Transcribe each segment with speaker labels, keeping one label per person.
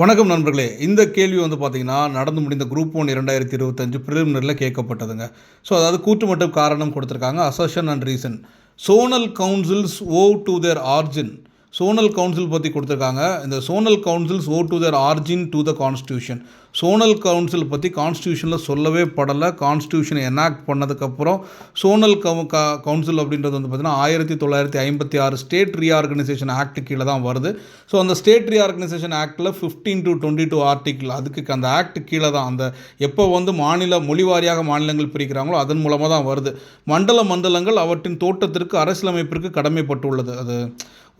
Speaker 1: வணக்கம் நண்பர்களே. இந்த கேள்வி பார்த்தீங்கன்னா, நடந்து முடிந்த குரூப் 1 2025 பிரிலிமினரில கேட்கப்பட்டதுங்க. அதாவது கூற்று மற்றும் காரணம் கொடுத்துருக்காங்க. Assertion and reason. Zonal councils owe to their origin. Zonal council பற்றி கொடுத்துருக்காங்க. இந்த zonal councils owe to their origin to the constitution. Zonal council பற்றி கான்ஸ்டியூஷனில் சொல்லவே படலை. கான்ஸ்டியூஷனை எனாக்ட் பண்ணதுக்கப்புறம் சோனல் கவுன்சில் அப்படின்றது பார்த்தீங்கன்னா 1956 ஸ்டேட் ரீஆர்கனைசேஷன் ஆக்ட் கீழே தான் வருது. அந்த ஸ்டேட் ரீஆர்கனைசேஷன் ஆக்டில் 15 to 22 ஆர்டிக்கிள் அதுக்கு அந்த ஆக்ட் கீழே தான் அந்த எப்போ மாநில மொழிவாரியாக மாநிலங்கள் பிரிக்கிறாங்களோ அதன் மூலமாக தான் வருது. மண்டலங்கள் அவற்றின் தோட்டத்திற்கு அரசியலமைப்பிற்கு கடமைப்பட்டுள்ளது. அது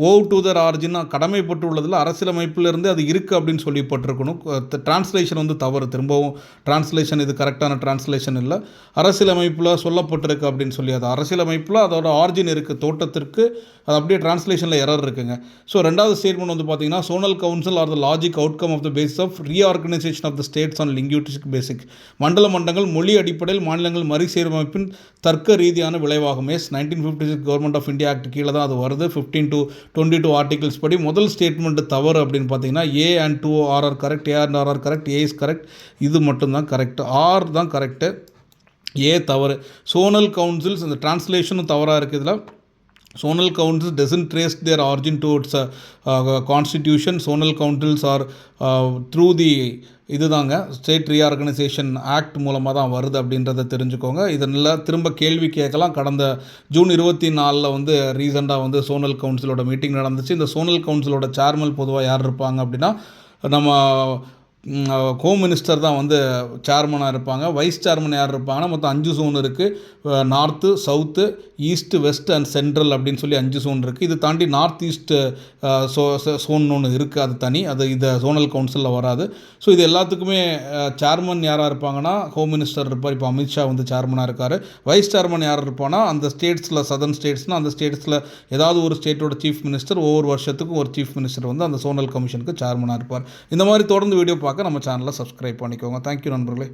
Speaker 1: ஓவ் டு தர் ஆரிஜின் கடமைப்பட்டுள்ளதில் அரசியலமைப்பிலிருந்து அது இருக்குது அப்படின்னு சொல்லப்பட்டிருக்கணும். டிரான்ஸ்லேஷன் தவறு. திரும்பவும் டிரான்ஸ்லேஷன் இது கரெக்டான டிரான்ஸ்லேஷன் இல்லை. அரசியலமைப்பில் சொல்லப்பட்டிருக்கு அப்படின்னு சொல்லி அது அரசியலமைப்பில் அதோட ஆரிஜின் இருக்குது தோட்டத்திற்கு. அது அப்படியே டிரான்ஸ்லேஷனில் எரர் இருக்குங்க. ரெண்டாவது ஸ்டேட்மெண்ட் பார்த்தீங்கன்னா zonal council are the logic outcome of the basis of reorganisation of the states on linguistic basic. மண்டலங்கள் மொழி அடிப்படையில் மாநிலங்கள் மறுசீரமைப்பின் தர்க்க ரீதியான விளைவாகும். 1956 கவர்மெண்ட் ஆஃப் இந்தியா ஆக்ட் கீழே தான் அது வருது. 15 to 22 ஆர்டிகல்ஸ் படி முதல் ஸ்டேட்மெண்ட் தவறு அப்படின்னு பார்த்தீங்கன்னா A and 2 are correct, A and are correct, A is correct. இது மட்டும்தான் கரெக்ட், ஆர் தான் கரெக்டு, ஏ தவறு. சோனல் கவுன்சில்ஸ் இந்த டிரான்ஸ்லேஷனும் தவறாக இருக்குது. இதில் Sonal councils doesn't trace their origin towards constitution. Sonal councils are through the இதுதாங்க ஸ்டேட் ரீஆர்கனைசேஷன் ஆக்ட் மூலமாக தான் வருது அப்படின்றத தெரிஞ்சுக்கோங்க. இதெல்லாம் திரும்ப கேள்வி கேட்கலாம். கடந்த ஜூன் 24 ரீசெண்டாக சோனல் கவுன்சிலோட மீட்டிங் நடந்துச்சு. இந்த சோனல் கவுன்சிலோட சேர்மன் பொதுவாக யார் இருப்பாங்க அப்படின்னா நம்ம ஹோம் மினிஸ்டர் தான் சேர்மனாக இருப்பாங்க. வைஸ் சேர்மன் யார் இருப்பாங்கன்னா மொத்தம் 5 ஜோன் இருக்குது. North, south, east, west and central அப்படின்னு சொல்லி 5 ஜோன் இருக்குது. இது தாண்டி நார்த் ஈஸ்ட் சோன் ஒன்று இருக்குது, அது தனி, அது இந்த சோனல் கவுன்சிலில் வராது. இது எல்லாத்துக்குமே சேர்மன் யாராக இருப்பாங்கன்னா ஹோம் மினிஸ்டர் இருப்பார். இப்போ அமித்ஷா சேர்மனாக இருக்கார். வைஸ் சேர்மன் யார் இருப்பாங்கன்னா அந்த ஸ்டேட்ஸில் சதர்ன் ஸ்டேட்ஸ்னால் அந்த ஸ்டேட்ஸில் ஏதாவது ஒரு ஸ்டேட்டோட சீஃப் மினிஸ்டர் ஒவ்வொரு வருஷத்துக்கும் ஒரு சீஃப் மினிஸ்டர் அந்த சோனல் கமிஷனுக்கு சேர்மனாக இருப்பார். இந்த மாதிரி தொடர்ந்து வீடியோ பார்க்க நம்ம சேனலை சப்ஸ்கிரைப் பண்ணிக்கோங்க. தேங்க்யூ நண்பர்களே.